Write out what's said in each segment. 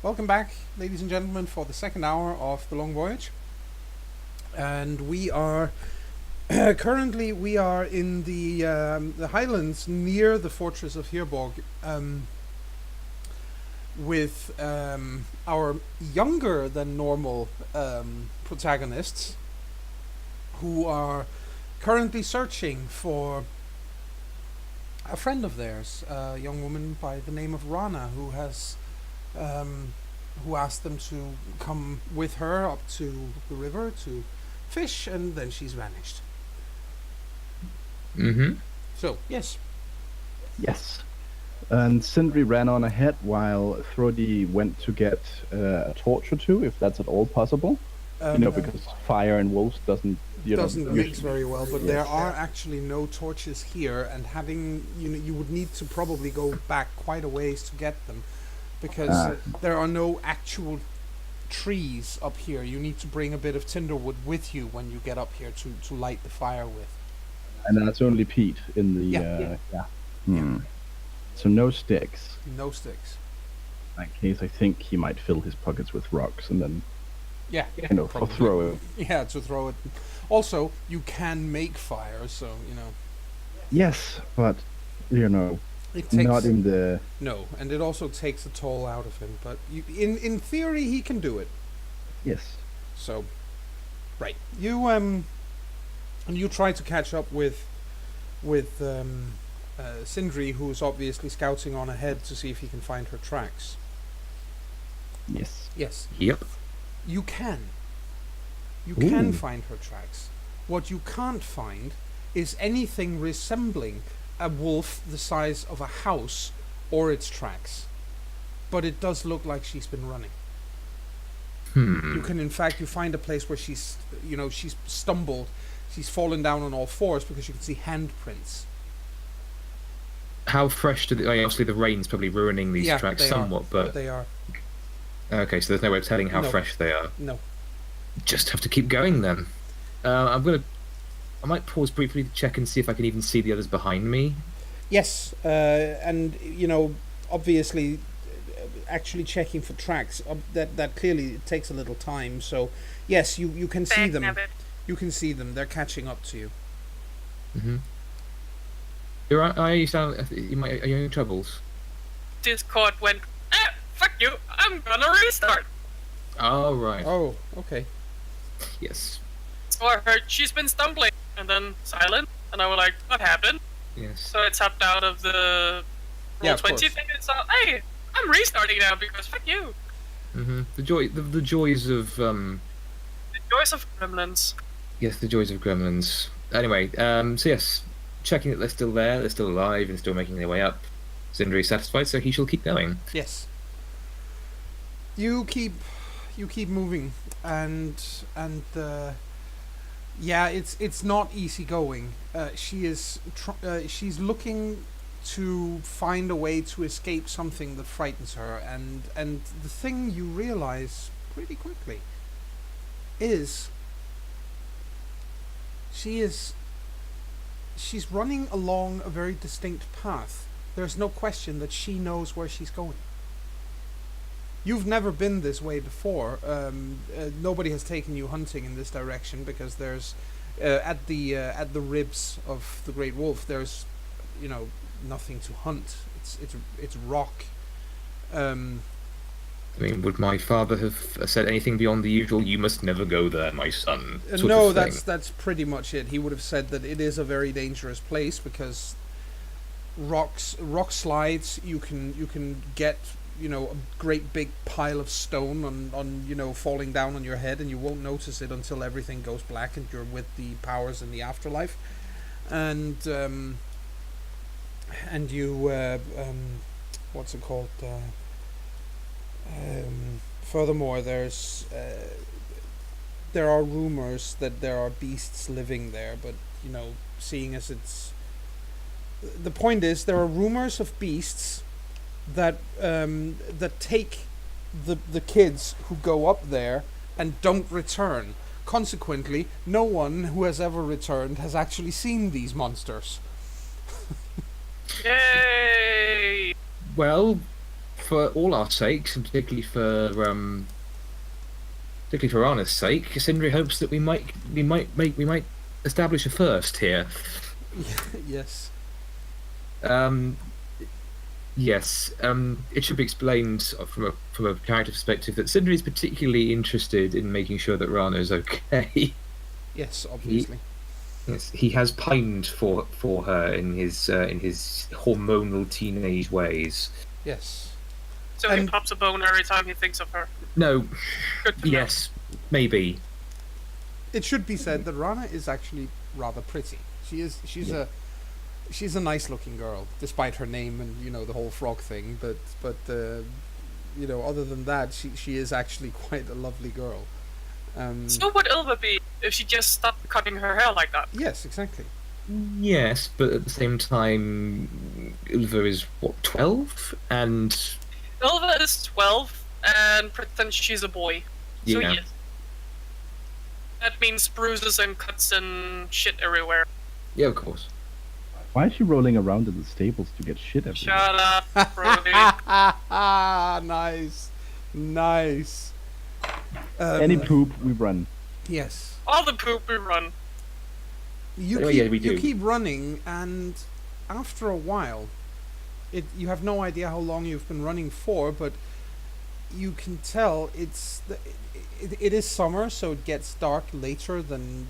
Welcome back, ladies and gentlemen, for the second hour of the Long Voyage. And we are currently in the highlands near the fortress of Hirborg, with our younger than normal protagonists, who are currently searching for a friend of theirs, a young woman by the name of Rana, who asked them to come with her up to the river to fish, and then she's vanished. Mm-hmm. So, yes. Yes. And Sindri ran on ahead while Throdi went to get a torch or two, if that's at all possible. Because fire and wolves doesn't mix very well, but Yes. there are actually no torches here, and you would need to probably go back quite a ways to get them, because there are no actual trees up here. You need to bring a bit of tinder wood with you when you get up here to light the fire with. And that's only peat in the So no sticks. No sticks. In that case, I think he might fill his pockets with rocks and then Probably. throw it. Yeah, to throw it. Also, you can make fire, so Yes, but it takes not in the. no, and it also takes a toll out of him. But in theory, he can do it. Yes. So, right, you try to catch up with Sindri, who's obviously scouting on ahead to see if he can find her tracks. Yes. Yes. Yep. You can. You Ooh. can find her tracks. What you can't find is anything resembling a wolf the size of a house or its tracks. But it does look like she's been running. You can, in fact, you find a place where she's stumbled, she's fallen down on all fours because you can see handprints. How fresh do obviously the rain's probably ruining these tracks somewhat, but they are. Okay, so there's no way of telling how No. fresh they are. No. Just have to keep going then. I might pause briefly to check and see if I can even see the others behind me. Yes, and obviously, actually checking for tracks that clearly takes a little time. So, yes, you can see them. You can see them. They're catching up to you. Mm-hmm. Are you in troubles? Discord went, fuck you, I'm gonna restart. Oh, right. Oh, okay. Yes. So I heard she's been stumbling, and then silent, and I was like, what happened? Yes. So I tapped out of the Yeah, roll of 20 course. thing, and it's like, hey, I'm restarting now because fuck you. Mm-hmm. The joys of The joys of gremlins. Yes, the joys of gremlins. Anyway, so yes, checking that they're still there, they're still alive, and still making their way up. Sindri is satisfied, so he shall keep going. Yes. You keep moving, and it's not easy going. She's looking to find a way to escape something that frightens her, and the thing you realize pretty quickly is she's running along a very distinct path. There's no question that she knows where she's going. You've never been this way before. Nobody has taken you hunting in this direction because there's at the ribs of the great wolf. There's nothing to hunt. It's rock. I mean, would my father have said anything beyond the usual? You must never go there, my son. No, that's pretty much it. He would have said that it is a very dangerous place because rock slides. You can get a great big pile of stone on falling down on your head, and you won't notice it until everything goes black and you're with the powers in the afterlife. And you what's it called? Furthermore, there are rumors that there are beasts living there, but seeing as the point is, there are rumors of beasts that take the kids who go up there and don't return. Consequently, no one who has ever returned has actually seen these monsters. Yay! Well, for all our sakes, and particularly for Anna's sake, Sindri hopes that we might establish a first here. Yes. Yes. It should be explained from a character perspective that Sindri is particularly interested in making sure that Rana is okay. Yes, obviously. Yes, he has pined for her in his hormonal teenage ways. Yes. So he pops a bone every time he thinks of her. No. Good to Yes. Maybe. It should be said that Rana is actually rather pretty. She's a nice looking girl, despite her name and the whole frog thing. But other than that, she is actually quite a lovely girl. So would Ilva be if she just stopped cutting her hair like that? Yes, exactly. Yes, but at the same time, Ilva is what, 12, and Ilva is 12 and pretends she's a boy. So Yeah. yes. That means bruises and cuts and shit everywhere. yeah, of course. Why is she rolling around in the stables to get shit everywhere? Shut up, Brody. Nice. Any poop, we run. Yes. All the poop we run. You keep running, and after a while, you have no idea how long you've been running for, but you can tell it is summer, so it gets dark later than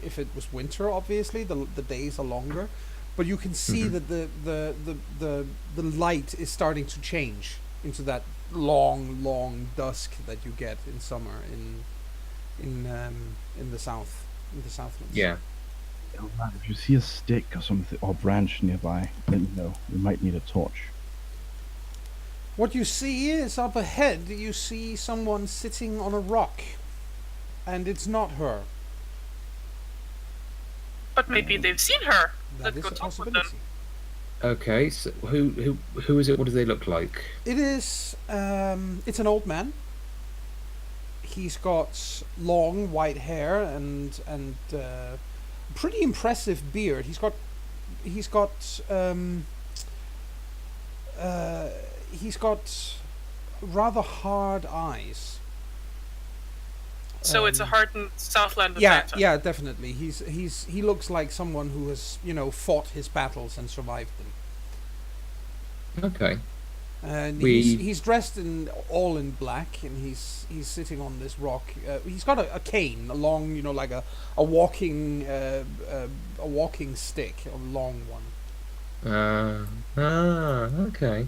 if it was winter. Obviously, the days are longer, but you can see that the light is starting to change into that long dusk that you get in summer in the southlands. Yeah. Oh, man, if you see a stick or something or branch nearby, then we might need a torch. What you see is up ahead. You see someone sitting on a rock, and it's not her. But maybe they've seen her. That Let's is go a talk with them. possibility. Okay. So who is it? What do they look like? It is. It's an old man. He's got long white hair and pretty impressive beard. He's got rather hard eyes. So it's a hardened Southland Yeah, Atlanta. yeah, definitely. He looks like someone who has fought his battles and survived them. Okay. And he's dressed all in black, and he's sitting on this rock. He's got a cane, a long, like a walking stick, a long one. Okay.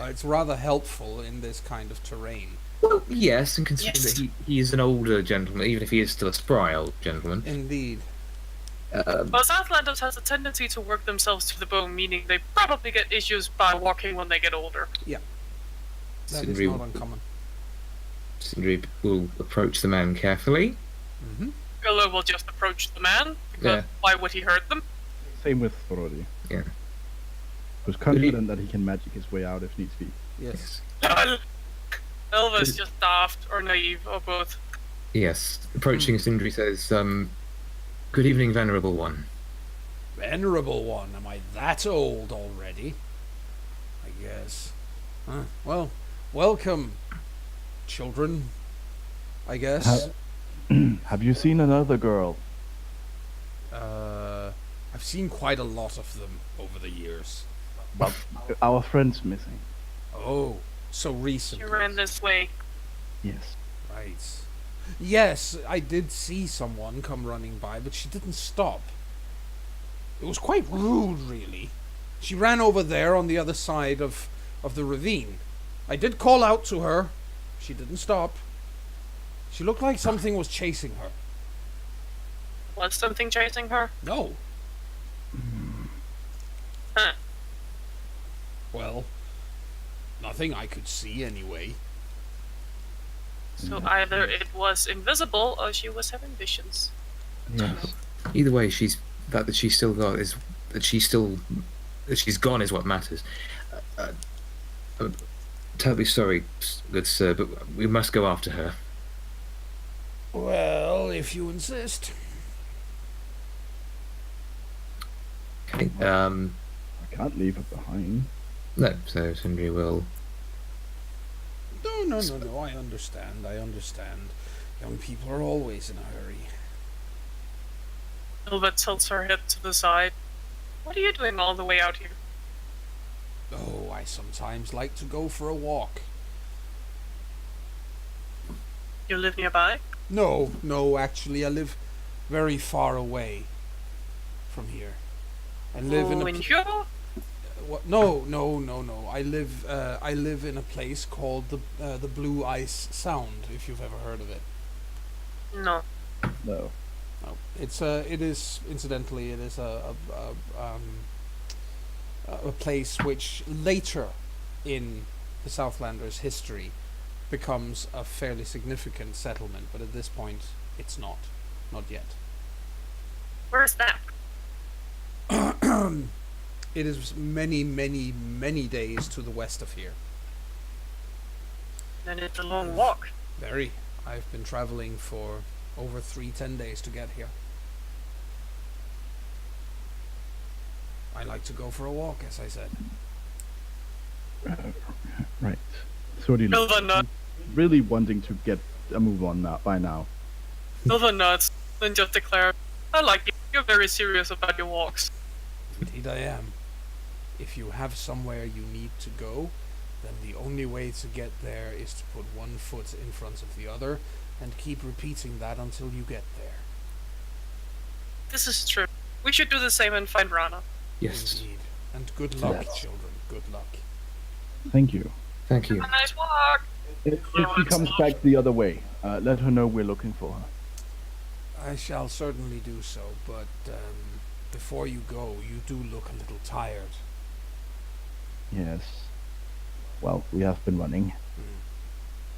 It's rather helpful in this kind of terrain. Well, yes, and considering that he is an older gentleman, even if he is still a spry old gentleman. Indeed. Well, Southlanders has a tendency to work themselves to the bone, meaning they probably get issues by walking when they get older. Yeah. That Sindri, is not uncommon. Sindri will approach the man carefully. Mm-hmm. Gullo will just approach the man, because why would he hurt them? Same with Frodi. Yeah. Who's confident that he can magic his way out if needs be. Yes. Elva's just daft, or naive, or both. Yes. Approaching Sindri says, "Good evening, venerable one." Venerable one? Am I that old already? I guess. Well, welcome, children. I guess. Have you seen another girl? I've seen quite a lot of them over the years. Well, our friend's missing. Oh, so recent. She ran this way. Yes. Right. Yes, I did see someone come running by, but she didn't stop. It was quite rude, really. She ran over there on the other side of the ravine. I did call out to her. She didn't stop. She looked like something was chasing her. Was something chasing her? No. Huh. Well, nothing I could see anyway. So either it was invisible, or she was having visions. Yes. Either way, she's gone is what matters. I'm terribly sorry, good sir, but we must go after her. Well, if you insist. Okay. can't leave her behind. No, so Sindri will. No. I understand. Young people are always in a hurry. Ilva tilts her head to the side. What are you doing all the way out here? Oh, I sometimes like to go for a walk. You live nearby? No, actually, I live very far away from here. I live in a... What? No. I live in a place called the Blue Ice Sound. If you've ever heard of it. No. No. No. It is incidentally a place which later in the Southlanders' history becomes a fairly significant settlement, but at this point it's not yet. Where's that? It is many days to the west of here. Then it's a long walk. Very. I've been traveling for over 10 days to get here. I like to go for a walk, as I said. Right. Sorry, Ilva nods. really wanting to get a move on now, by now. Ilva nods, then just declares, I like you. You're very serious about your walks. Indeed I am. If you have somewhere you need to go, then the only way to get there is to put one foot in front of the other and keep repeating that until you get there. This is true. We should do the same and find Rana. Yes. Indeed. And good luck, Yes. children. Good luck. Thank you. Thank you. Have a nice walk. If she comes back the other way, let her know we're looking for her. I shall certainly do so, but before you go, you do look a little tired. Yes. Well, we have been running.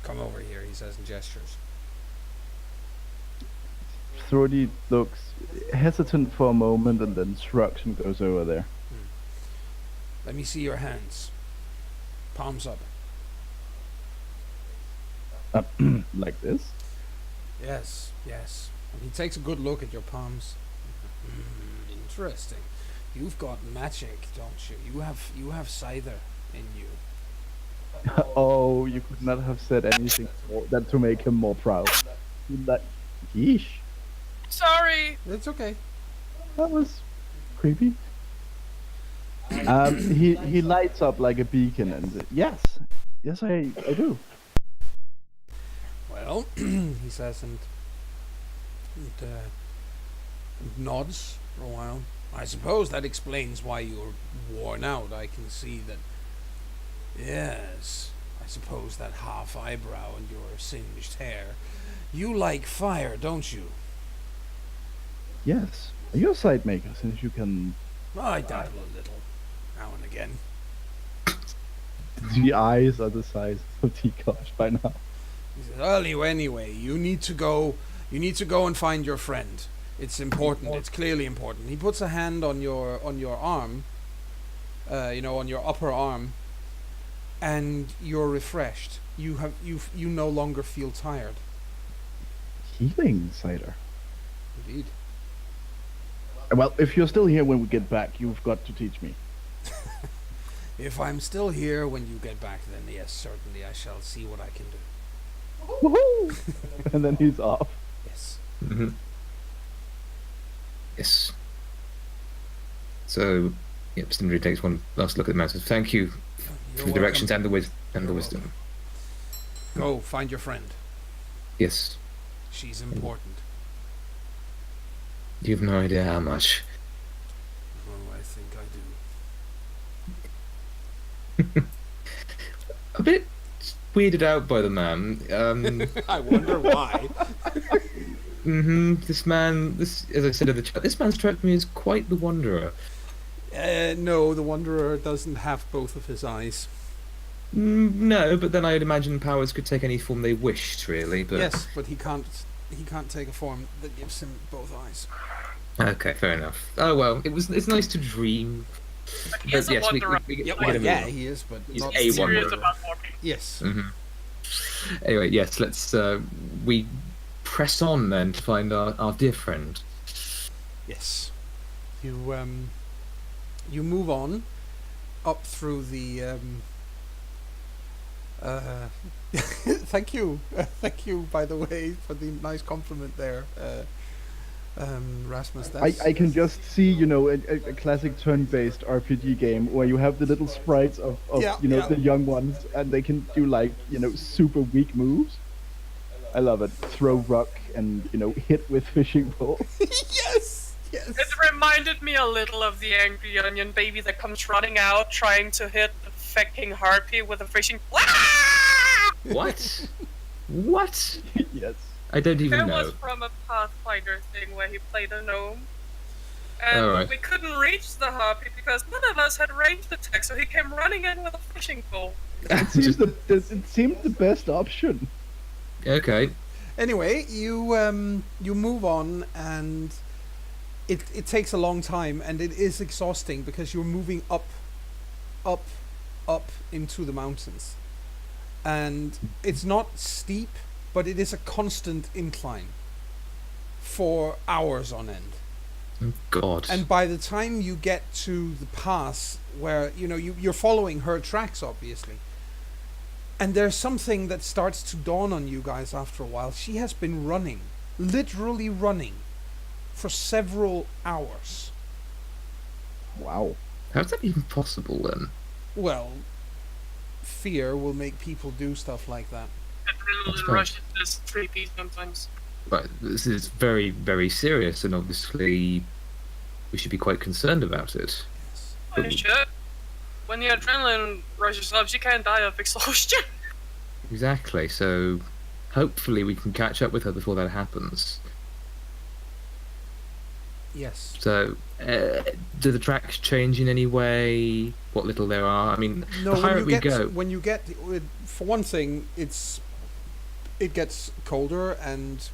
Come over here, he says and gestures. Thrody looks hesitant for a moment and then shrugs and goes over there. Let me see your hands. Palms up. Like this? Yes. And he takes a good look at your palms. Interesting. You've got magic, don't you? You have Scyther in you. Oh, you could not have said anything more that to make him more proud. Like, yeesh. Sorry. It's okay. That was creepy. He lights up like a beacon and yes, I do. Well, he says and nods for a while. I suppose that explains why you're worn out. I can see that. Yes, I suppose that half eyebrow and your singed hair. You like fire, don't you? Yes. You're a sight maker since you can. I dabble a little, now and again. The eyes are the size of teacups by now. He says, anyway, you need to go and find your friend. It's important. It's clearly important. He puts a hand on your arm, on your upper arm, and you're refreshed. You no longer feel tired. Healing cider. Indeed. Well, if you're still here when we get back, you've got to teach me. If I'm still here when you get back, then yes, certainly I shall see what I can do. Woohoo! And then he's off. Yes. Mm-hmm. Yes. So, yep, Sindri takes one last look at the mountains. Thank you for the directions and the wisdom. Go find your friend. Yes. She's important. You have no idea how much. Oh, I think I do. A bit weirded out by the man. I wonder why. This man, as I said in the chat, this man struck me as quite the wanderer. No, the Wanderer doesn't have both of his eyes. No, but then I'd imagine powers could take any form they wished, really. But Yes, but he can't take a form that gives him both eyes. okay, fair enough. Oh well, it's nice to dream. He is a wanderer. We get Yeah, a well, move yeah, on. he is, but He's not a Serious wanderer. about walking. Yes. Anyway, yes, let's we press on then to find our dear friend. Yes. You move on, up through the. Thank you, by the way, for the nice compliment there, Rasmus. I can just see, a classic turn-based RPG game where you have the little sprites of the young ones, and they can do super weak moves. I love it. Throw rock and hit with fishing pole. Yes. It reminded me a little of the angry onion baby that comes running out trying to hit the fucking harpy with a fishing. What? What? Yes. I don't even know. That was from a Pathfinder thing where he played a gnome. And we couldn't reach the harpy because none of us had ranged attack, so he came running in with a fishing pole. It seemed the best option. Okay. Anyway, you move on, and it takes a long time, and it is exhausting because you're moving up into the mountains. And it's not steep, but it is a constant incline for hours on end. Oh, God. And by the time you get to the pass where, you're following her tracks, obviously. And there's something that starts to dawn on you guys after a while. She has been running, literally running, for several hours. Wow. How's that even possible, then? Well, fear will make people do stuff like that. Adrenaline rush is creepy sometimes. Right, this is very, very serious, and obviously we should be quite concerned about it. Yes. Oh, you should. When the adrenaline rushes up, you can't die of exhaustion. Exactly, so hopefully we can catch up with her before that happens. Yes. So, do the tracks change in any way? What little there are? I mean, No, the higher we go... When you get... For one thing, it gets colder and...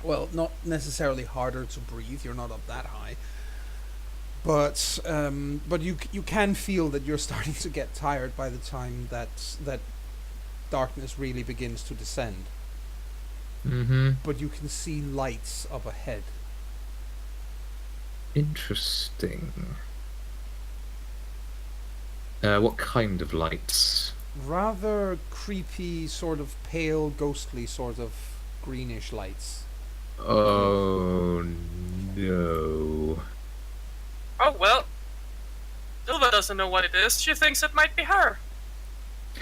Well, not necessarily harder to breathe. You're not up that high. But you can feel that you're starting to get tired by the time that darkness really begins to descend. Mm-hmm. But you can see lights up ahead. Interesting. What kind of lights? Rather creepy, sort of pale, ghostly, sort of greenish lights. Oh no. Oh well. Silva doesn't know what it is. She thinks it might be her.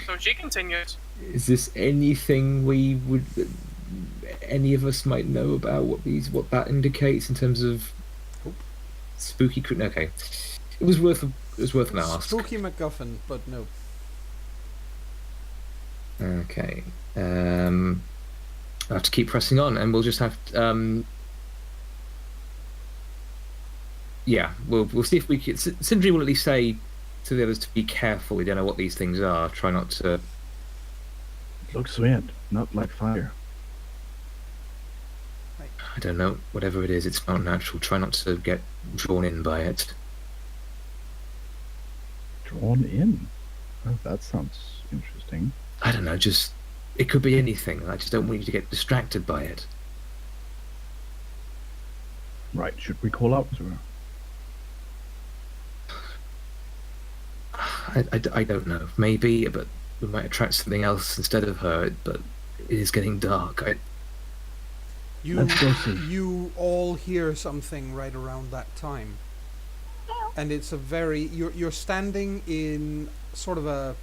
So she continues. Is this anything any of us might know about what that indicates in terms of spooky? Okay, it was worth an ask. Spooky MacGuffin, but no. Okay, I have to keep pressing on, and we'll just have we'll see if we can. Sindri will at least say to the others to be careful. We don't know what these things are. Try not to. Looks weird, not like fire. I don't know. Whatever it is, it's not natural. Try not to get drawn in by it. Drawn in? Oh, that sounds interesting. I don't know. It could be anything. I just don't want you to get distracted by it. Right. Should we call out to her? I don't know. Maybe, but we might attract something else instead of her. But it is getting dark. Let's go see. You all hear something right around that time, and it's a very you're standing in sort of a.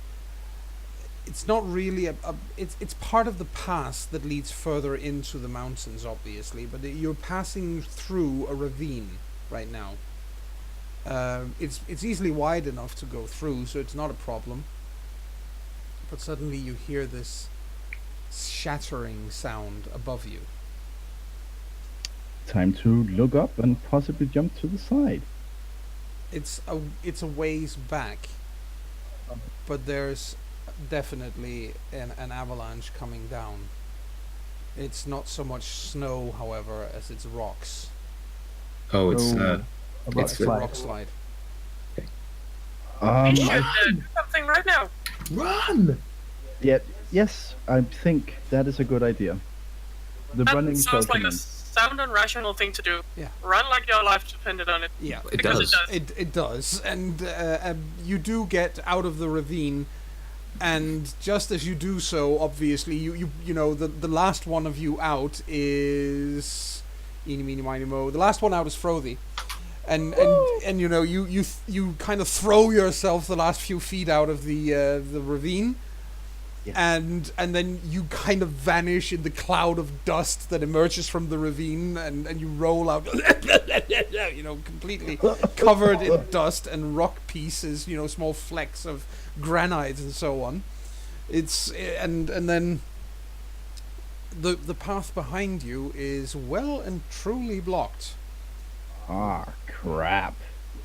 It's not really it's part of the pass that leads further into the mountains, obviously, but you're passing through a ravine right now. It's easily wide enough to go through, so it's not a problem. But suddenly you hear this shattering sound above you. Time to look up and possibly jump to the side. It's a ways back, but there's definitely an avalanche coming down. It's not so much snow, however, as it's rocks. Oh, it's a rock slide. We should do something right now. Run! Yes, I think that is a good idea. The That running sounds like a Pokemon. sound and rational thing to do. Yeah. Run like your life depended on it. Yeah, It does. It does, and you do get out of the ravine, and just as you do so, obviously, you know the last one of you out is eeny meeny miny mo. The last one out is Frothy, and you know you kind of throw yourself the last few feet out of the ravine. Yeah. And then you kind of vanish in the cloud of dust that emerges from the ravine, and you roll out, you know, completely covered in dust and rock pieces, you know, small flecks of granite and so on. It's and then the path behind you is well and truly blocked. Ah, crap.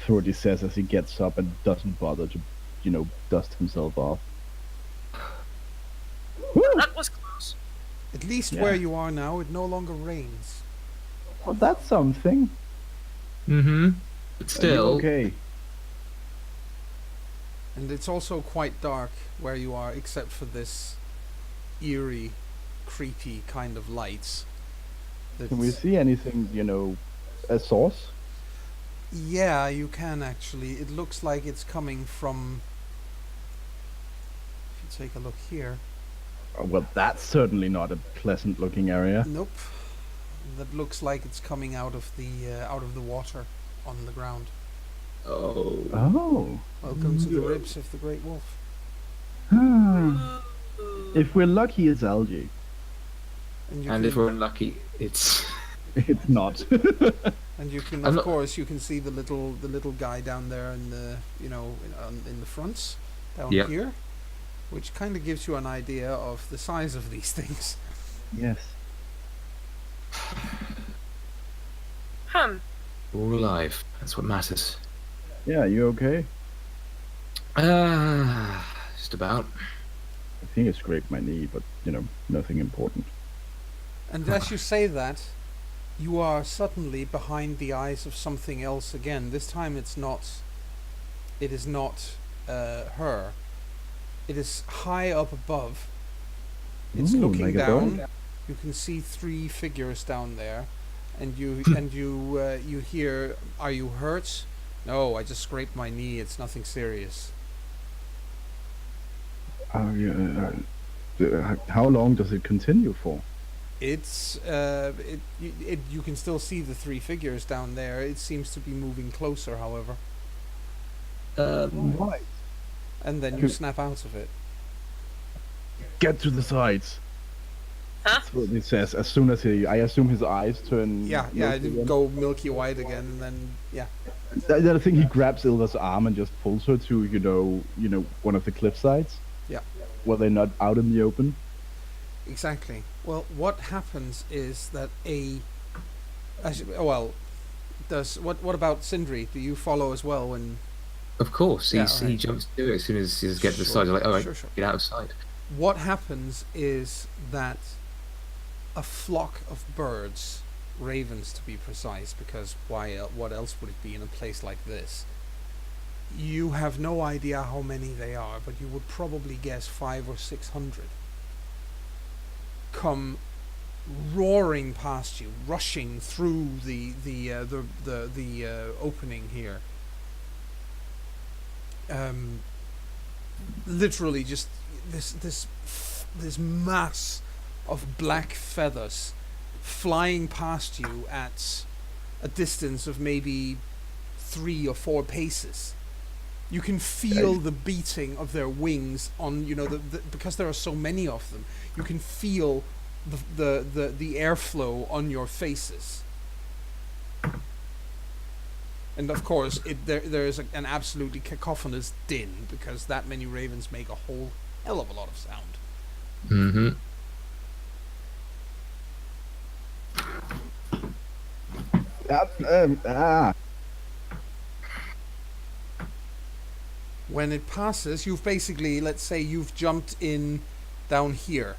Thordy says as he gets up and doesn't bother to, you know, dust himself off. That was close. At least Yeah. where you are now, it no longer rains. Well, that's something. Mm-hmm. But Are you still, okay. And it's also quite dark where you are, except for this eerie, creepy kind of lights. Can we that's- see anything, you know, a source? Yeah, you can actually. It looks like it's coming from... If you take a look here... Oh, well, that's certainly not a pleasant looking area. Nope. That looks like it's coming out of the water on the ground. oh, Oh. Welcome to the ribs of the Great Wolf. Hmm. If we're lucky, it's algae. And you and can, if we're unlucky, it's It's not. and you can I'm of not- course you can see the little guy down there in the in the fronts down Yeah. here, which kind of gives you an idea of the size of these things. Yes. all alive. That's what matters. Yeah, you okay? Just about. I think I scraped my knee, but, you know, nothing important. And as you say that, you are suddenly behind the eyes of something else again. This time it is not her. It is high up above. It's Ooh, looking like a down. dog? You can see 3 figures down there, and you you hear, "Are you hurt?" "No, I just scraped my knee. It's nothing serious." How long does it continue for? It's you can still see the 3 figures down there. It seems to be moving closer, however, Right. and then you snap out of it. Get to the sides. Huh? That's what he says. As soon as I assume his eyes turn. Yeah, milky it again. go milky white again, and then yeah. Then I think he grabs Ilva's arm and just pulls her to, you know, one of the cliff sides. Yeah. Where they're not out in the open. Exactly. Well, what happens is that what about Sindri? Do you follow as well when? Of course, Yeah, he alright. jumps to it as soon as he gets to the Sure, side. You're like, all right, sure. get out of sight. What happens is that a flock of birds, ravens to be precise, because what else would it be in a place like this? You have no idea how many they are, but you would probably guess 500 or 600. Come roaring past you, rushing through the opening here. Literally, just this mass of black feathers flying past you at a distance of maybe 3 or 4 paces. You can feel the beating of their wings on, you know, because there are so many of them. You can feel the airflow on your faces. And of course, there is an absolutely cacophonous din, because that many ravens make a whole hell of a lot of sound. Mm-hmm. When it passes, you've basically, let's say you've jumped in down here.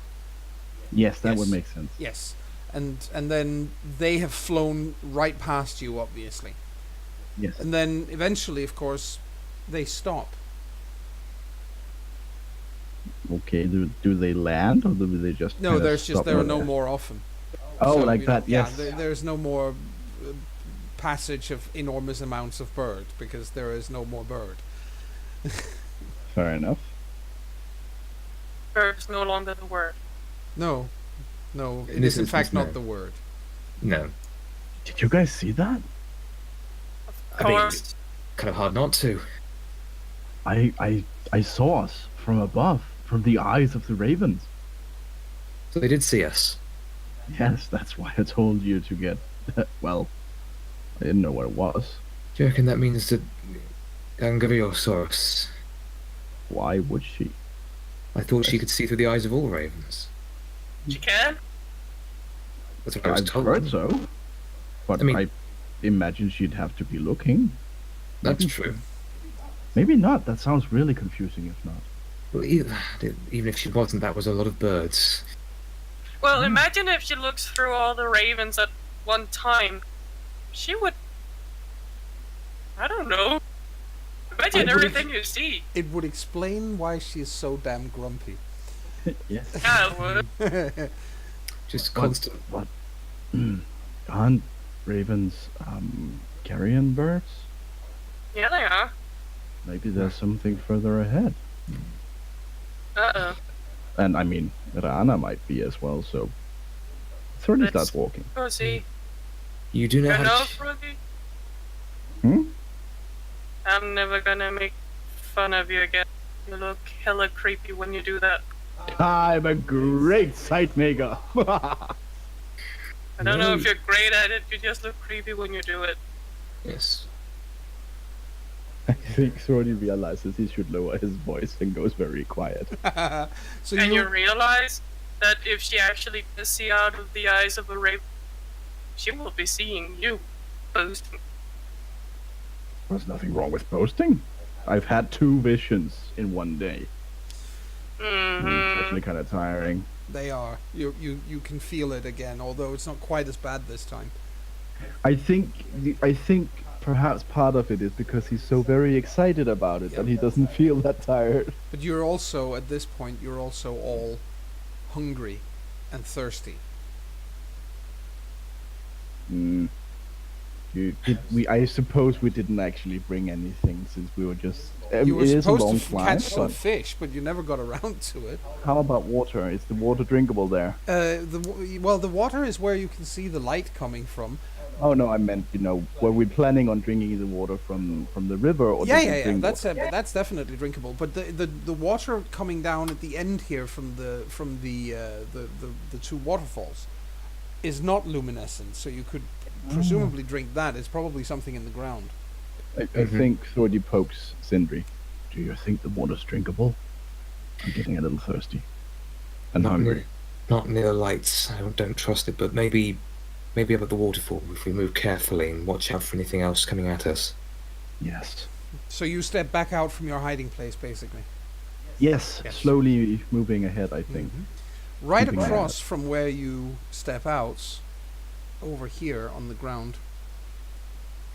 Yes, that would Yes. make sense. Yes. And then they have flown right past you, obviously. Yes. And then eventually, of course, they stop. Okay. Do they land or do they just? No, kinda there stop are right no there? more of them. Oh, So, like you know, that, yes. there's no more passage of enormous amounts of bird because there is no more bird. Fair enough. Bird is no longer the word. No, it This is in is- fact no. not the word. No. Did you guys see that? Of course. Kind of hard not to. I saw us from above, from the eyes of the ravens. So they did see us. Yes, that's why I told you to get. Well, I didn't know what it was. Do you reckon that means that Angriosaurus? Why would she? I thought she could see through the eyes of all ravens. She can? That's what I was I've told. heard so. But I mean- I imagine she'd have to be looking. That's Maybe- true. Maybe not. That sounds really confusing if not. Well, even if she wasn't, that was a lot of birds. Well, imagine if she looks through all the ravens at one time. She would... I don't know. Imagine everything you see. It would explain why she is so damn grumpy. Yes. Yeah, it would. Just What- constant. What? Aren't ravens carrion birds? Yeah, they are. Maybe there's something further ahead. Uh-oh. And I mean, Rana might be as well, so. Thorny Let's- starts walking. Go see. You do know You how know, to. Fruity? Hmm? I'm never gonna make fun of you again. You look hella creepy when you do that. I'm a great sight maker. I don't know if you're great at it, you just look creepy when you do it. Yes. I think Thorny realizes he should lower his voice and goes very quiet. So And you realize that if she actually does see out of the eyes of a raven, she will be seeing you boasting. There's nothing wrong with boasting. I've had 2 visions in one day. It's Mm-hmm. actually kind of tiring. they are. You can feel it again, although it's not quite as bad this time. I think perhaps part of it is because he's so very excited about it that he doesn't feel that tired. But you're also, at this point, you're also all hungry and thirsty. I suppose we didn't actually bring anything since we were just. You were it is a supposed long to flight, catch some but fish, but you never got around to it. how about water? Is the water drinkable there? The water is where you can see the light coming from. Oh no, I meant were we planning on drinking the water from the river or did we drink water? That's definitely drinkable. But the water coming down at the end here from the 2 waterfalls is not luminescent, so you could presumably drink that. It's probably something in the ground. I think Thordy pokes Sindri. Do you think the water's drinkable? I'm getting a little thirsty and hungry. Not near the lights. I don't trust it, but maybe up at the waterfall if we move carefully and watch out for anything else coming at us. Yes. So you step back out from your hiding place, basically. Yes. Yes. Slowly moving ahead, I think. Right Keeping an eye across from where you step out, over here on the ground,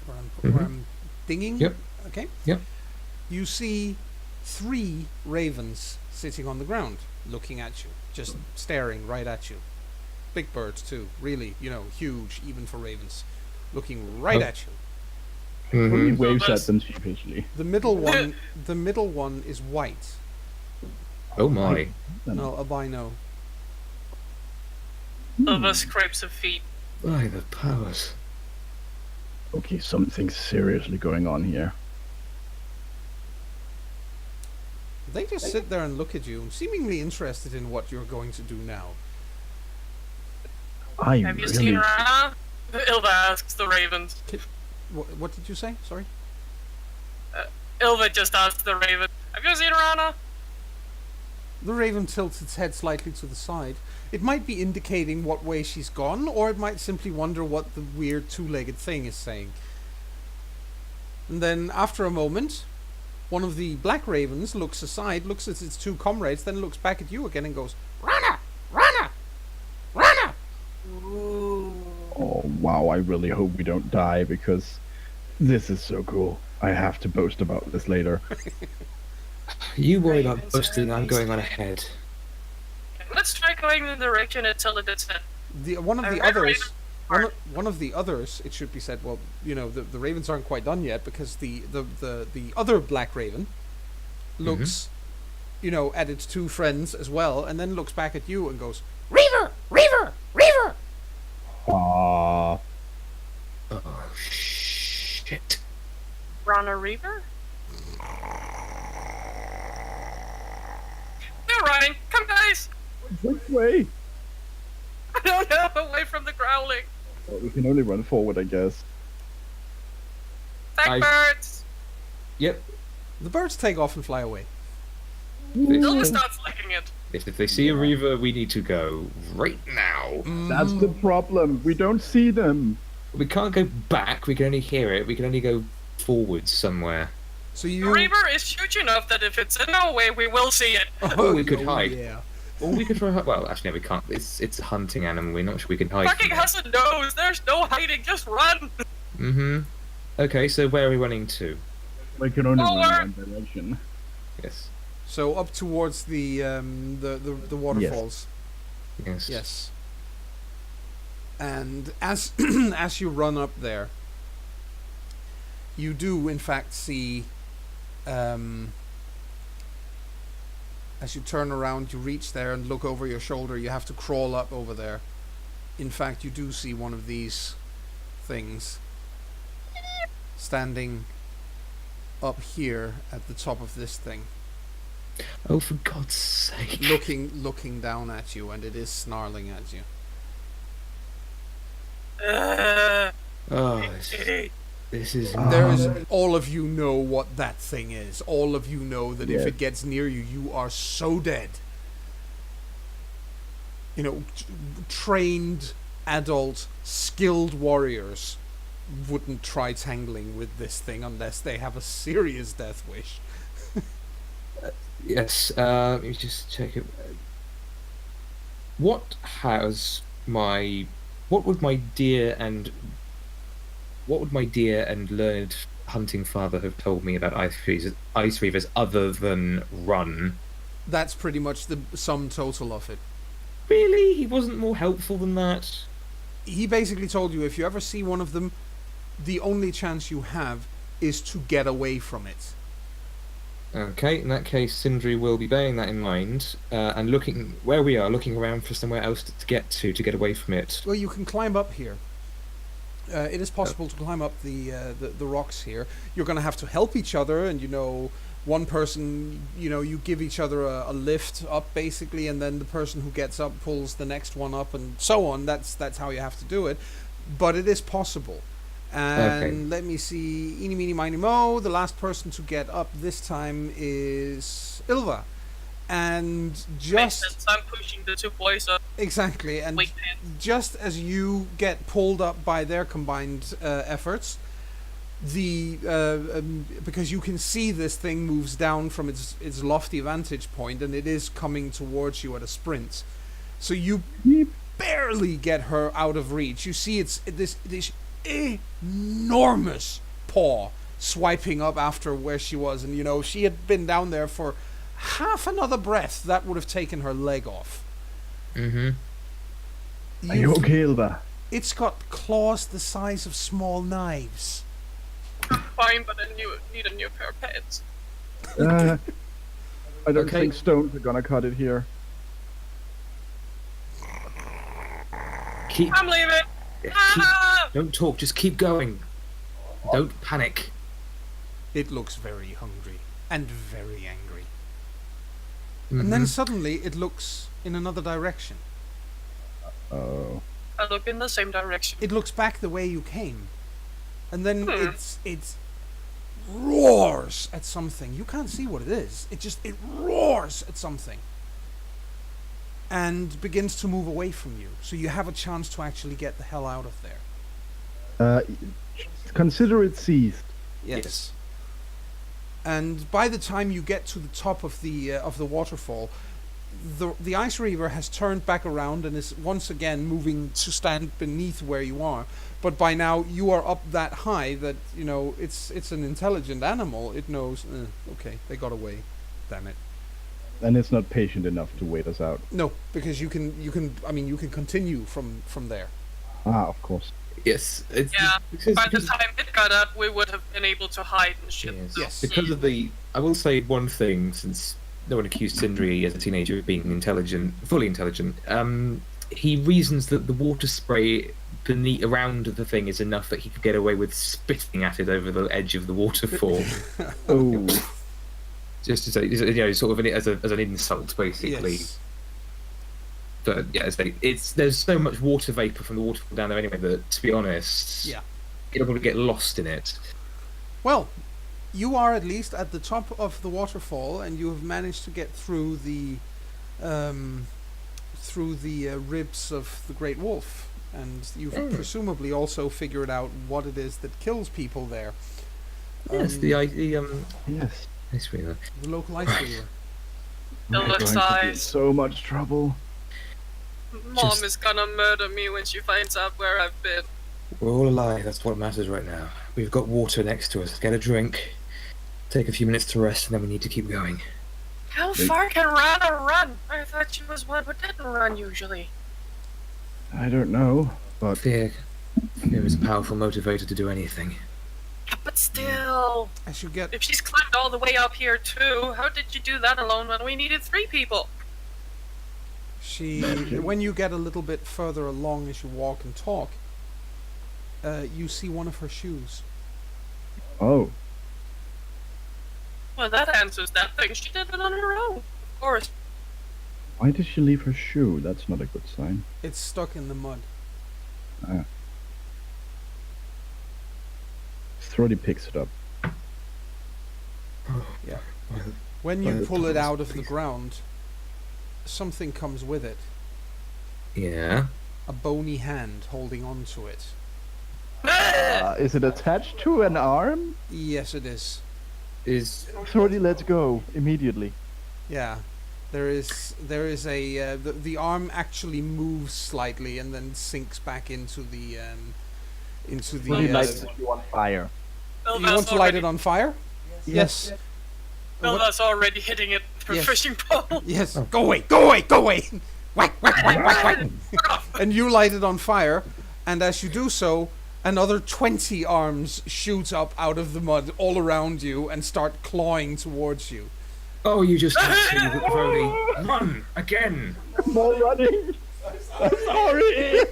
where I'm dinging. Yep. Okay. Yep. You see 3 ravens sitting on the ground, looking at you, just staring right at you. Big birds too, really, huge, even for ravens, looking right at you. Thordy Mhm. waves at them sheepishly. The middle one is white. Oh my. No, albino. Of us scrapes of feet. By the powers. Okay, something's seriously going on here. They just sit there and look at you, seemingly interested in what you're going to do now. Have you seen Rana? Ilva asks the ravens. What did you say? Sorry? Ilva just asked the raven. Have you seen Rana? The raven tilts its head slightly to the side. It might be indicating what way she's gone, or it might simply wonder what the weird 2-legged thing is saying. And then, after a moment, one of the black ravens looks aside, looks at its 2 comrades, then looks back at you again and goes, "Rana! Rana! Rana!" Ooh. Oh wow, I really hope we don't die because this is so cool. I have to boast about this later. You worry about boasting, I'm going on ahead. Let's try going in the direction until it is set. One of I the read others. Raven- One of the others, it should be said. Well, the ravens aren't quite done yet because the other black raven looks, at its two friends as well, and then looks back at you and goes, "Reaver, Reaver, Reaver." Aww. Oh shit! Rana Reaver? They're running! Come, guys! Which way? I don't know, away from the growling. Well, we can only run forward, I guess. Thank birds! Yep. The birds take off and fly away. Ilva starts licking it. If they see a reaver, we need to go right now. That's the problem. We don't see them. We can't go back. We can only hear it. We can only go forwards somewhere. So The you. Reaver is huge enough that if it's in our way, we will see it. Oh, we could hide. Yeah. Or we could try. Well, actually, no, we can't. It's a hunting animal. We're not sure we can hide. Fucking has a nose. There's no hiding. Just run. Okay, so where are we running to? We can only run Forward. one direction. Yes. So up towards the waterfalls. Yes. Yes. And as as you run up there, you do in fact see. As you turn around, you reach there and look over your shoulder. You have to crawl up over there. In fact, you do see one of these things standing up here at the top of this thing, Oh, for God's sake! looking down at you, and it is snarling at you. Oh, this is. There is, all of you know what that thing is. All of you know that if Yeah. it gets near you, you are so dead. Trained, adult, skilled warriors wouldn't try tangling with this thing unless they have a serious death wish. Yes. Let me just check it. What would my dear and learned hunting father have told me about ice reavers other than run? That's pretty much the sum total of it. Really? He wasn't more helpful than that? He basically told you if you ever see one of them, the only chance you have is to get away from it. Okay, in that case, Sindri will be bearing that in mind and looking where we are, looking around for somewhere else to get away from it. Well, you can climb up here. It is possible to climb up the rocks here. You're going to have to help each other, and one person, you give each other a lift up basically, and then the person who gets up pulls the next one up, and so on. That's how you have to do it, but it is possible. And Okay. let me see, eeny, meeny, miny, mo. The last person to get up this time is Ilva, and Makes just sense. I'm pushing the two boys up. exactly, and Wait, man. just as you get pulled up by their combined efforts, because you can see this thing moves down from its lofty vantage point, and it is coming towards you at a sprint. So you barely get her out of reach. You see this enormous paw swiping up after where she was, and she had been down there for half another breath. That would have taken her leg off. Mm-hmm. Are you okay, Ilva? It's got claws the size of small knives. Fine, but I need a new pair of pants. I don't Okay. think stones are gonna cut it here. Keep, I'm leaving. Ah! don't talk, just keep going. Don't panic. It looks very hungry and very angry. Mhm. And then suddenly it looks in another direction. Oh. I look in the same direction. It looks back the way you came. And then Hmm. it roars at something. You can't see what it is. It roars at something. And begins to move away from you. So you have a chance to actually get the hell out of there. Consider it seized. Yes. And by the time you get to the top of the waterfall, the ice reaver has turned back around and is once again moving to stand beneath where you are. But by now you are up that high that it's an intelligent animal. It knows. Okay, they got away. Damn it. And it's not patient enough to wait us out. No, because you can continue from there. Ah, of course. Yes. Yeah. By the time it got up, we would have been able to hide and shit. Yes. Because of the... I will say one thing, since no one accused Sindri as a teenager of being fully intelligent. He reasons that the water spray around the thing is enough that he could get away with spitting at it over the edge of the waterfall. Oh. Just to say, sort of as an insult, basically. Yes. But yeah, there's so much water vapor from the waterfall down there anyway that, to be honest, it'll probably get lost in it. Well, you are at least at the top of the waterfall, and you have managed to get through the ribs of the great wolf, and you've presumably also figured out what it is that kills people there. Yes, Yes. Ice wheeler. The local ice wheeler. We're going to be in so much trouble. Mom is gonna murder me when she finds out where I've been. We're all alive, that's what matters right now. We've got water next to us. Get a drink, take a few minutes to rest, and then we need to keep going. How far can Rana run? I thought she was one who didn't run usually. I don't know, but... Fear is a powerful motivator to do anything. But still, As you get... if she's climbed all the way up here too, how did you do that alone when we needed 3 people? When you get a little bit further along as you walk and talk, you see one of her shoes. Oh. Well, that answers that thing. She did it on her own, of course. Why did she leave her shoe? That's not a good sign. It's stuck in the mud. Ah. Thrody picks it up. Yeah. When you pull it out of the ground, something comes with it. Yeah. A bony hand holding on to it. Is it attached to an arm? Yes, it is. Thrody, let's go immediately. Yeah. There is a the arm actually moves slightly and then sinks back into the Thrody lights you on fire. You want to light it on fire? Yes. Hilda's already hitting it with her fishing pole. Yes. Oh. Go away! Go away! Go away! Whack! Whack! Whack! Whack! Whack! And you light it on fire, and as you do so, another 20 arms shoot up out of the mud all around you and start clawing towards you. Oh, you just can't see Thrody. Run again! More running! I'm sorry!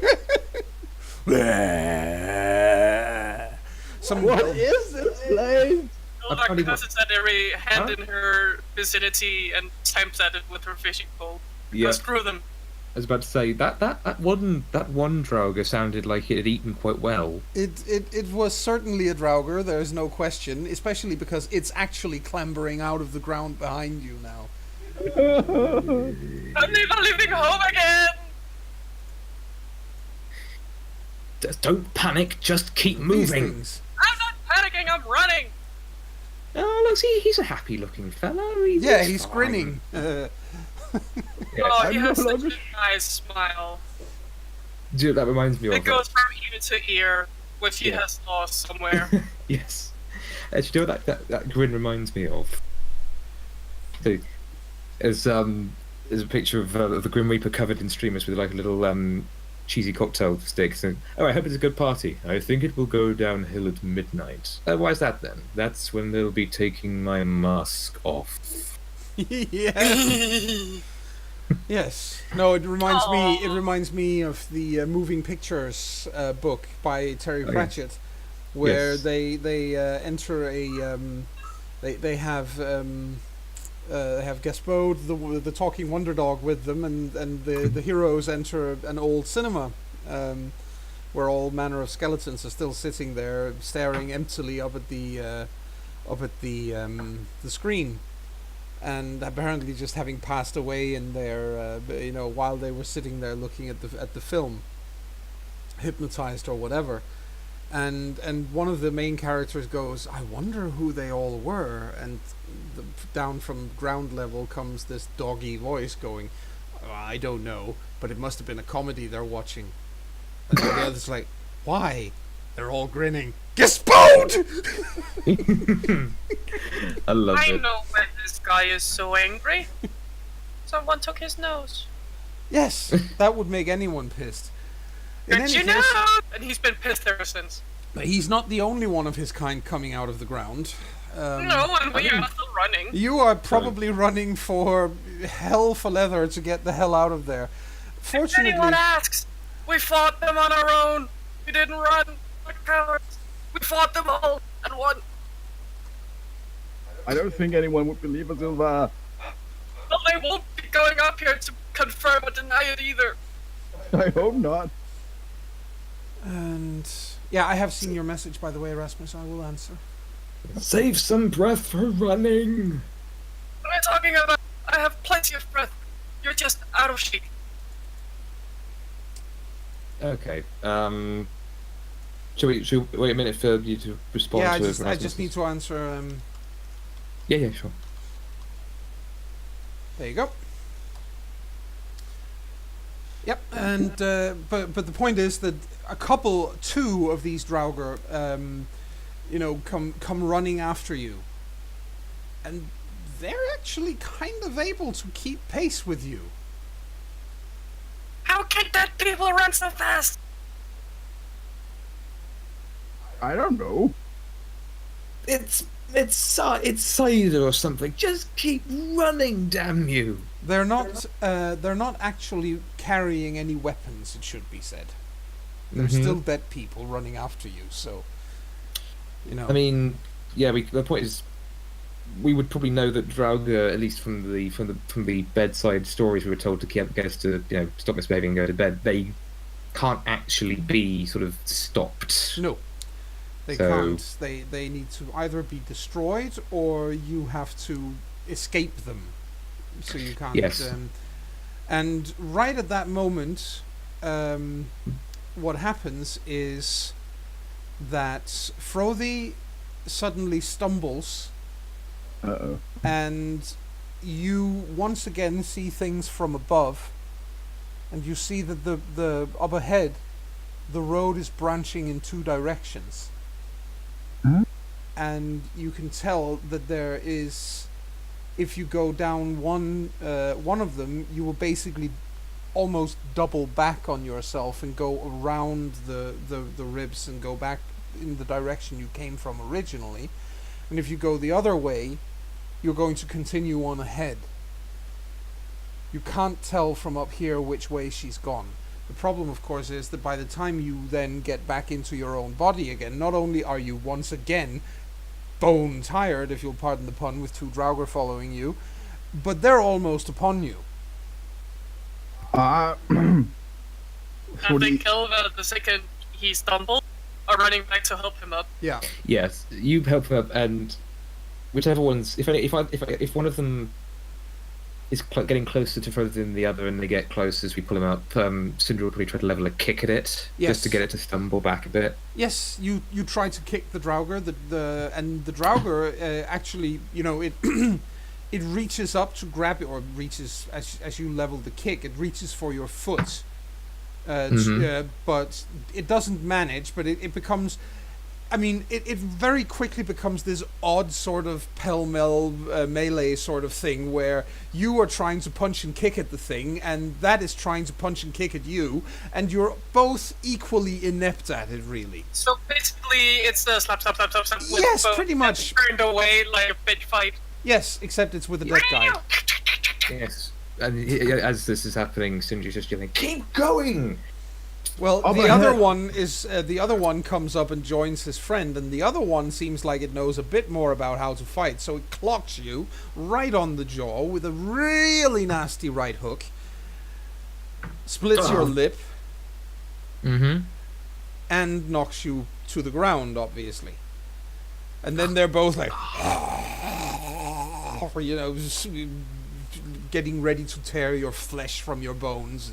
What is this place? Hilda cusses at every hand in her vicinity and taps at it with her fishing pole. Yeah. Screw them. I was about to say that one Draugr sounded like it had eaten quite well. It was certainly a Draugr, there's no question, especially because it's actually clambering out of the ground behind you now. I'm never leaving home again! Don't panic, just keep moving. I'm not panicking, I'm running! Oh, look, he's a happy-looking fella. He's grinning. Oh, he has such a nice smile. Do you know what that reminds me of? It goes from ear to ear, which he has lost somewhere. Yes. Actually, you know what that grin reminds me of? So, there's a picture of the Grim Reaper covered in streamers with like a little cheesy cocktail stick. So, oh, I hope it's a good party. I think it will go downhill at midnight. Why is that then? That's when they'll be taking my mask off. Yes. Yes. No, it reminds me of the Moving Pictures book by Terry Pratchett, where they enter a they have Gaspode, the talking wonder dog, with them, and the heroes enter an old cinema where all manner of skeletons are still sitting there staring emptily up at the screen. And apparently just having passed away in their, while they were sitting there looking at the film, hypnotized or whatever, and one of the main characters goes, "I wonder who they all were," and down from ground level comes this doggy voice going, "I don't know, but it must have been a comedy they're watching." And the other's like, "Why?" They're all grinning. Gaspode! I love it. I know why this guy is so angry. Someone took his nose. Yes, that would make anyone pissed. In Did any you case, know? And he's been pissed ever since. he's not the only one of his kind coming out of the ground. No, and we are still running. You are probably running for hell for leather to get the hell out of there. If anyone asks, we fought them on our own. We didn't run like cowards. We fought them all and won. I don't think anyone would believe us, Silva. Well, they won't be going up here to confirm or deny it either. I hope not. And yeah, I have seen your message, by the way, Erasmus. I will answer. Save some breath for running. What am I talking about? I have plenty of breath. You're just out of shape. Okay. Should we wait a minute for you to respond Yeah, to I Erasmus? just need to answer. Yeah, sure. There you go. Yep, and but the point is that two of these Draugr, come running after you, and they're actually kind of able to keep pace with you. How can dead people run so fast? I don't know. It's cider or something. Just keep running, damn you. They're not actually carrying any weapons. It should be said. They're still dead people running after you. So, I mean, yeah. The point is, we would probably know that Draugr, at least from the bedside stories we were told to get us to stop misbehaving and go to bed, they can't actually be sort of stopped. No, they can't. They need to either be destroyed or you have to escape them. So you can't. Yes. And right at that moment, what happens is that Frothy suddenly stumbles. Uh-oh. And you once again see things from above, and you see that the up ahead, the road is branching in two directions. Huh? And you can tell that there is, if you go down one of them, you will basically almost double back on yourself and go around the ribs and go back in the direction you came from originally. And if you go the other way, you're going to continue on ahead. You can't tell from up here which way she's gone. The problem, of course, is that by the time you then get back into your own body again, not only are you once again bone tired, if you'll pardon the pun, with two Draugr following you, but they're almost upon you. And they kill the second he stumbled, are running back to help him up. Yeah. Yes, you help him up, and whichever one's if one of them is getting closer to further than the other, and they get closer as we pull him up, Cinder will probably try to level a kick at it, just to get it to stumble back a bit. Yes, you try to kick the Draugr, and the Draugr actually, it reaches up to grab it, or reaches as you level the kick, it reaches for your foot, but it doesn't manage. But it becomes, it very quickly becomes this odd sort of pell-mell melee sort of thing where you are trying to punch and kick at the thing, and that is trying to punch and kick at you, and you're both equally inept at it, really. So basically, it's a slap. Yes, pretty much. Turned away like a bitch fight. Yes, except it's with a dead guy. Yes, and as this is happening, Cinder's just yelling, "Keep going!" Well, the other one comes up and joins his friend, and the other one seems like it knows a bit more about how to fight, so it clocks you right on the jaw with a really nasty right hook, splits your lip, and knocks you to the ground, obviously. And then they're both like, getting ready to tear your flesh from your bones.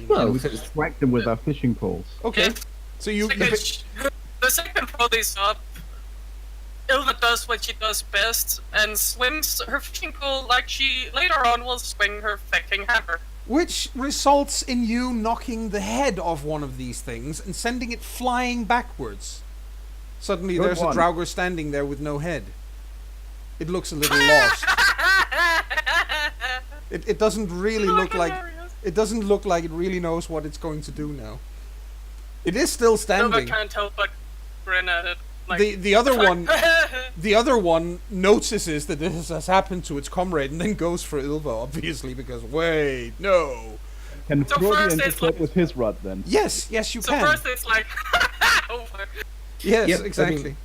Well, we just whack them with our fishing poles. Okay. Yeah. So you... The second Frothy's up, Ilva does what she does best and swings her fishing pole like she later on will swing her fecking hammer. Which results in you knocking the head off one of these things and sending it flying backwards. Suddenly there's a Draugr standing there with no head. It looks a little lost. It doesn't really look like Hilarious. it doesn't look like it really knows what it's going to do now. It is still Nova standing. can't help but grin at it. Like, The other one notices that this has happened to its comrade and then goes for Ilva, obviously, because wait, no. Can So Frody first it's intercept like- with his rod then? Yes, you so can. first it's like, over. Yes, Yep, I exactly. mean,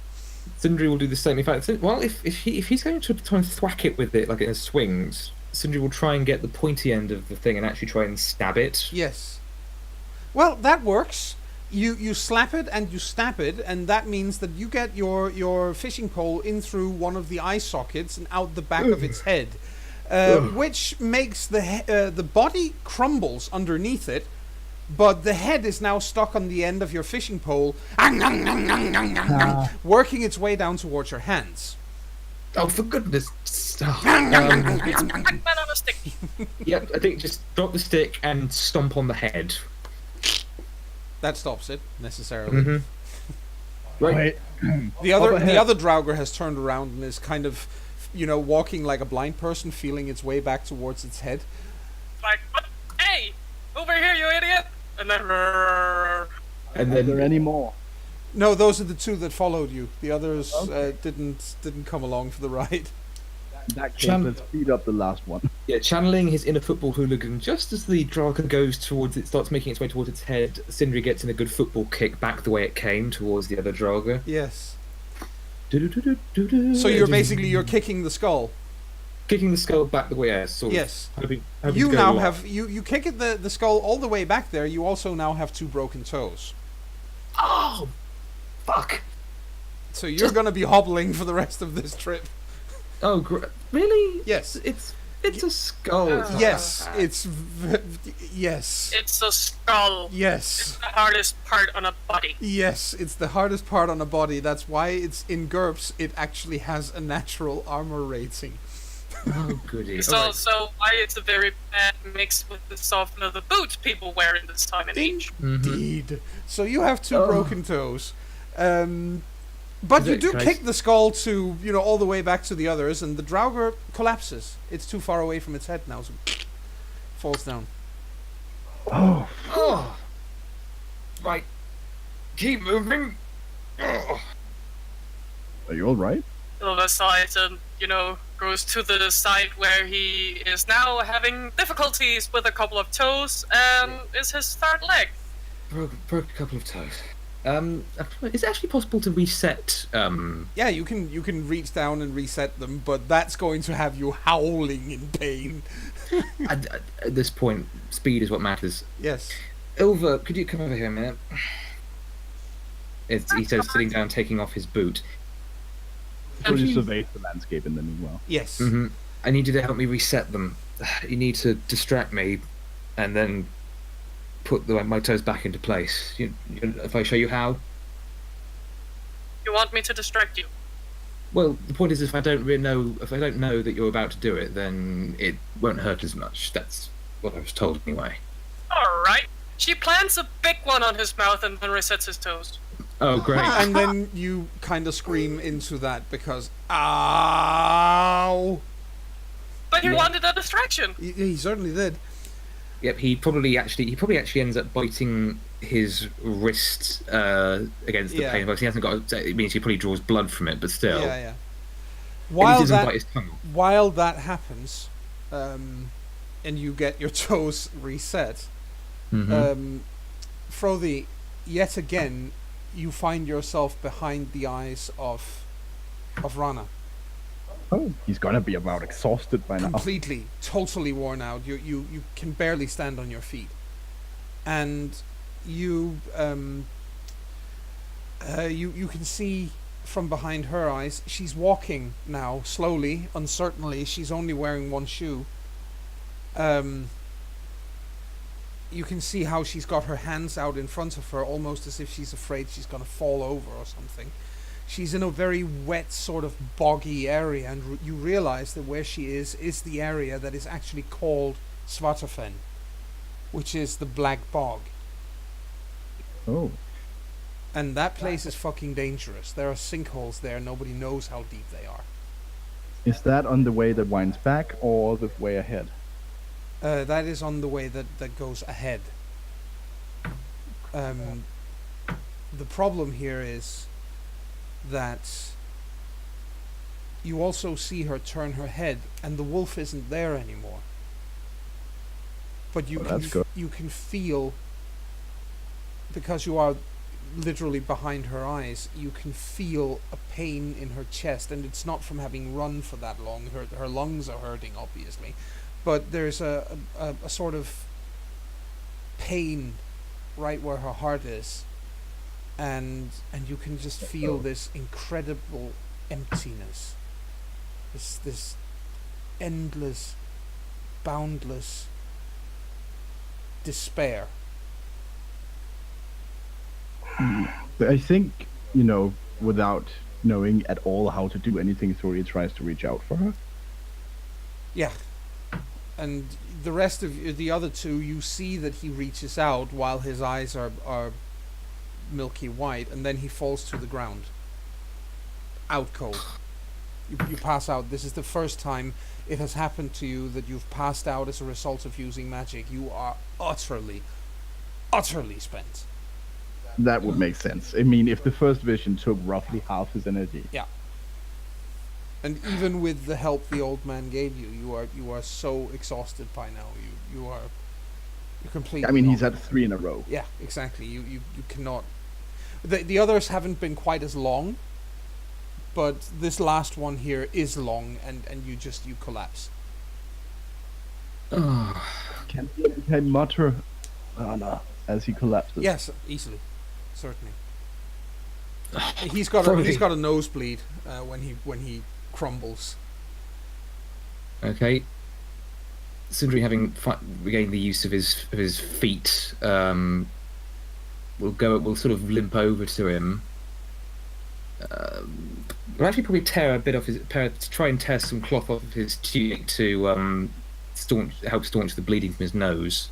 Sindri will do the same. In fact, well, if he's going to try and thwack it with it like in swings, Sindri will try and get the pointy end of the thing and actually try and stab it. Yes. Well, that works. You slap it and you stab it, and that means that you get your fishing pole in through one of the eye sockets and out the back of its head, which makes the body crumbles underneath it, but the head is now stuck on the end of your fishing pole, working its way down towards your hands. Oh, for goodness! It's Pac-Man on a stick. Yep, I think just drop the stick and stomp on the head. That stops it necessarily. Mm-hmm. Right. The Up other ahead. Draugr has turned around and is kind of, walking like a blind person, feeling its way back towards its head. Like, what? Hey, over here, you idiot! And then, And Are there then any more? No, those are the two that followed you. The others Okay. didn't come along for the ride. In that case, Chan- let's speed up the last one. yeah, channeling his inner football hooligan, just as the Draugr goes towards it, starts making its way towards its head, Sindri gets in a good football kick back the way it came towards the other Draugr. Yes. Do-do-do-do-do-do. So you're kicking the skull. kicking the skull back the way, yeah, sort of. Yes. Hoping You to go now along. have you kick it the skull all the way back there. You also now have 2 broken toes. Oh, fuck. So you're going to be hobbling for the rest of this trip. Oh, really? Yes. It's a skull. It's not- Yes, yes. it's a skull. Yes. The hardest part on a body. Yes, it's the hardest part on a body. That's why it's in GURPS. It actually has a natural armor rating. Oh, goody. It's Alright. also why it's a very bad mix with the soft leather boots people wear in this time and age. Mhm. Indeed. So you have 2 Oh. broken toes. But Is you it- do can I kick the skull to, all the way back to the others, and the Draugr collapses. It's too far away from its head now, so falls down. Oh, Oh. Right. Keep moving. Oh. are you all right? Silver sides and, goes to the side where he is now having difficulties with a couple of toes and is his third leg. Broke a couple of toes. Is it actually possible to reset? Yeah, you can reach down and reset them, but that's going to have you howling in pain. at this point, speed is what matters. Yes. Ilva, could you come over here a minute? He says, sitting down, taking off his boot. Pretty you- surveys the landscape in the meanwhile. Yes. Mm-hmm. I need you to help me reset them. You need to distract me, and then put my toes back into place. If I show you how. You want me to distract you? Well, the point is, if I don't know that you're about to do it, then it won't hurt as much. That's what I was told anyway. Alright. She plants a big one on his mouth and then resets his toes. Oh, great! And then you kind of scream into that because, ow! But he Yeah. wanted a distraction. He certainly did. Yep, he probably actually ends up biting his wrist against the Yeah. pain. Because he hasn't got. It means he probably draws blood from it, but still. Yeah, yeah. He While doesn't that bite his tongue. while that happens, and you get your toes reset, Mhm. Frothy, yet again, you find yourself behind the eyes of Rana. Oh, he's gonna be about exhausted by now. Completely, totally worn out. You can barely stand on your feet, and you you can see from behind her eyes. She's walking now slowly, uncertainly. She's only wearing 1 shoe. You can see how she's got her hands out in front of her, almost as if she's afraid she's going to fall over or something. She's in a very wet, sort of boggy area, and you realize that where she is the area that is actually called Svartafen, which is the Black Bog. Oh, And that place is fucking dangerous. There are sinkholes there, nobody knows how deep they are. is that on the way that winds back or the way ahead? That is on the way that goes ahead. The problem here is that you also see her turn her head, and the wolf isn't there anymore. But you you can feel, because you are literally behind her eyes, you can feel a pain in her chest, and it's not from having run for that long. Her lungs are hurting, obviously, but there's a sort of pain right where her heart is, and you can just feel this incredible emptiness, this endless, boundless despair. I think, without knowing at all how to do anything, Thori tries to reach out for her. Yeah. And the rest of the other two, you see that he reaches out while his eyes are milky white, and then he falls to the ground. Out cold. You pass out. This is the first time it has happened to you that you've passed out as a result of using magic. You are utterly spent. That would make sense. I mean, if the first vision took roughly half his energy. Yeah. And even with the help the old man gave you, you are so exhausted by now. You're completely. I mean, he's had 3 in a row. Yeah, exactly. You cannot. The others haven't been quite as long, but this last one here is long, and you collapse. Can I mutter Anna as he collapses? Yes, easily, certainly. He's got a nosebleed when he crumbles. Okay. Sindri, having regained the use of his feet, will sort of limp over to him. We'll actually probably tear a bit off try and tear some cloth off of his tunic to help staunch the bleeding from his nose,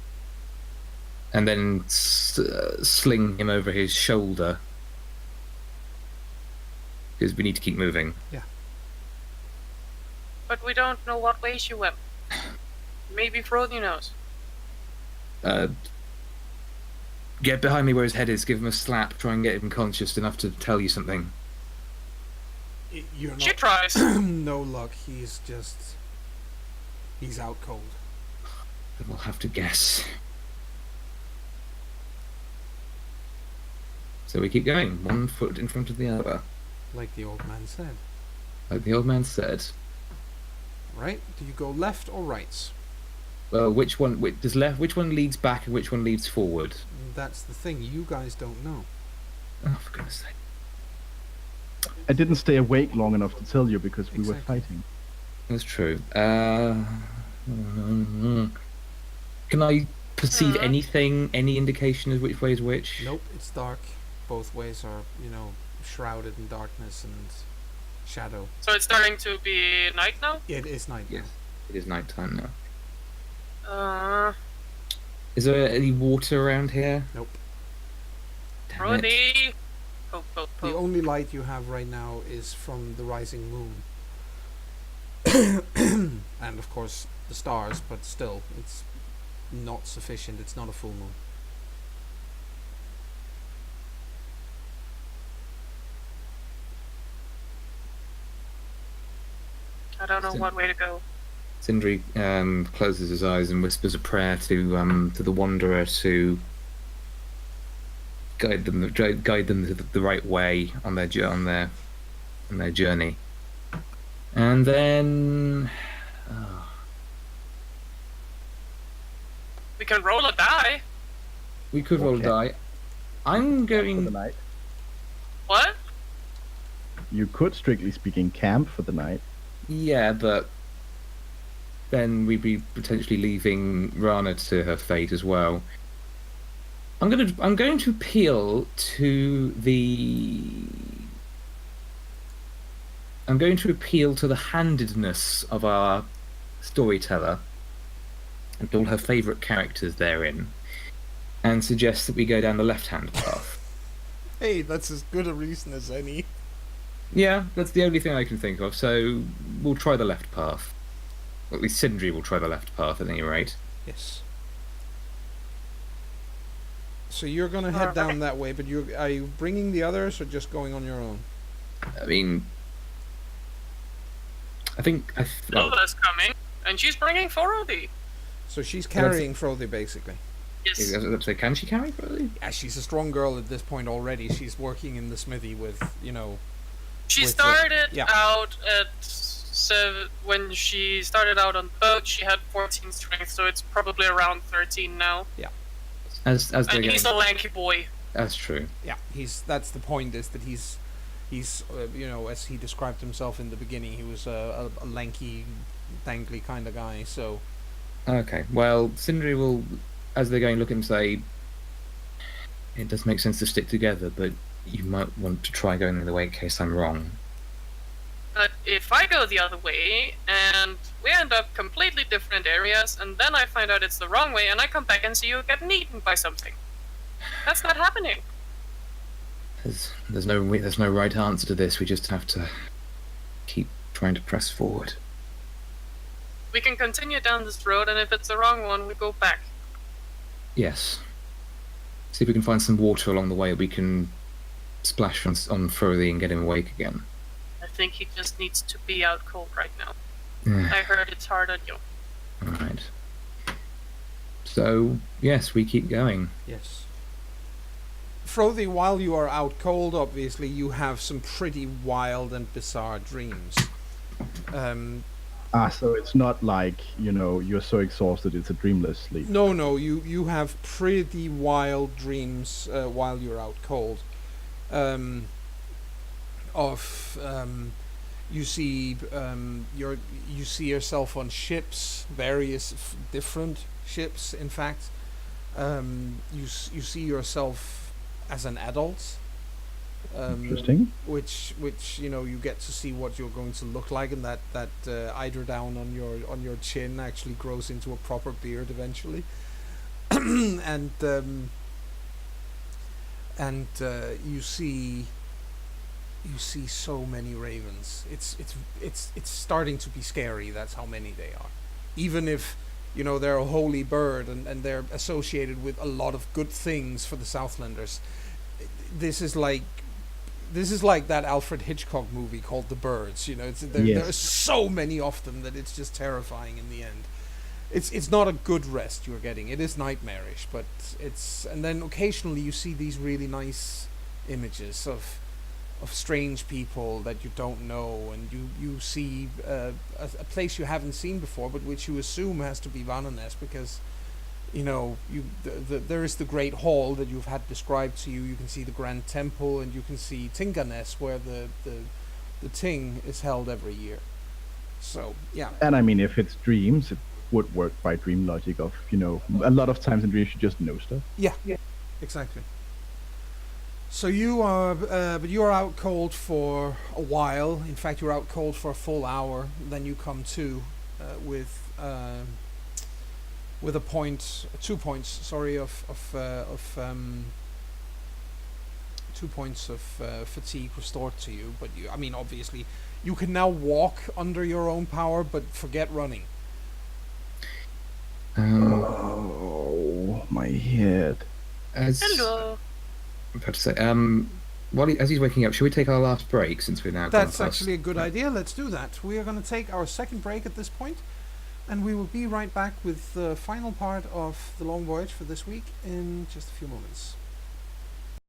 and then sling him over his shoulder, because we need to keep moving. Yeah. But we don't know what way she went. Maybe Frothy knows. Get behind me where his head is, give him a slap, try and get him conscious enough to tell you something. You're She not. tries. No luck. He's out cold. Then we'll have to guess. So we keep going, one foot in front of the other. Like the old man said. Like the old man said. Right? Do you go left or right? Well, which one leads back and which one leads forward? That's the thing. You guys don't know. Oh, for goodness sake. I didn't stay awake long enough to tell you because we were Exactly. fighting. That's true. Can I perceive anything, any indication of which way is which? Nope, it's dark. Both ways are, shrouded in darkness and shadow. So it's starting to be night now? It is night now. Yes, it is night time now. Is there any water around here? Nope. Damn it. Frothy! Poke, poke, The poke. only light you have right now is from the rising moon. And of course the stars, but still, it's not sufficient. It's not a full moon. I don't know what way to go. Sindri closes his eyes and whispers a prayer to the wanderer to guide them to the right way on their journey. And then We can roll a die. we could roll a Okay. die. I'm For the going. night. What? You could, strictly speaking, camp for the night. Yeah, but then we'd be potentially leaving Rana to her fate as well. I'm going to appeal to the handedness of our storyteller and all her favourite characters therein, and suggest that we go down the left-hand path. Hey, that's as good a reason as any. Yeah, that's the only thing I can think of, so we'll try the left path. Or at least Sindri will try the left path at any rate. Yes. So you're gonna head down that way, but are you bringing the others or just going on your own? I mean, I think Hilda's coming, and she's bringing Forody. So she's carrying Frothy, basically. Yes. Can she carry Frothy? Yeah, she's a strong girl at this point already. She's working in the smithy with, She started out at when she started out on the boat. She had 14 strength, so it's probably around 13 now. Yeah. And he's a lanky boy. That's true. Yeah, that's the point, is that he's as he described himself in the beginning, he was a lanky, dangly kind of guy. So. Okay. Well, Sindri will, as they're going, look and say, it does make sense to stick together, but you might want to try going the other way in case I'm wrong. But if I go the other way, and we end up completely different areas, and then I find out it's the wrong way, and I come back and see you getting eaten by something. That's not happening. There's no right answer to this. We just have to keep trying to press forward. We can continue down this road, and if it's the wrong one, we go back. Yes. See if we can find some water along the way. We can splash on Frothy and get him awake again. I think he just needs to be out cold right now. Yeah. I heard it's hard on you. Alright. So, yes, we keep going. Yes. Frothy, while you are out cold, obviously, you have some pretty wild and bizarre dreams. So it's not like, you're so exhausted it's a dreamless sleep. No, you have pretty wild dreams while you're out cold. You see yourself on ships, various different ships, in fact. You see yourself as an adult. Interesting. Which you get to see what you're going to look like, and that eider down on your chin actually grows into a proper beard eventually. and you see so many ravens. It's starting to be scary. That's how many they are. Even if they're a holy bird and they're associated with a lot of good things for the Southlanders. This is like that Alfred Hitchcock movie called The Birds. There are so many of them that it's just terrifying in the end. It's not a good rest you're getting. It is nightmarish, but and then occasionally you see these really nice images of strange people that you don't know, and you see a place you haven't seen before, but which you assume has to be Vananes, because there is the great hall that you've had described to you. You can see the Grand Temple, and you can see Tinganes, where the Ting is held every year. So yeah. And I mean, if it's dreams, it would work by dream logic of a lot of times in dreams you just know stuff. Yeah. Exactly. So you are out cold for a while. In fact, you're out cold for a full hour. Then you come to with 2 points. 2 points of fatigue restored to you. But obviously, you can now walk under your own power, but forget running. Oh, my head. Hello. I'm about to say, as he's waking up, should we take our last break since we're now? That's actually a good idea. Let's do that. We are going to take our second break at this point, and we will be right back with the final part of the Long Voyage for this week in just a few moments.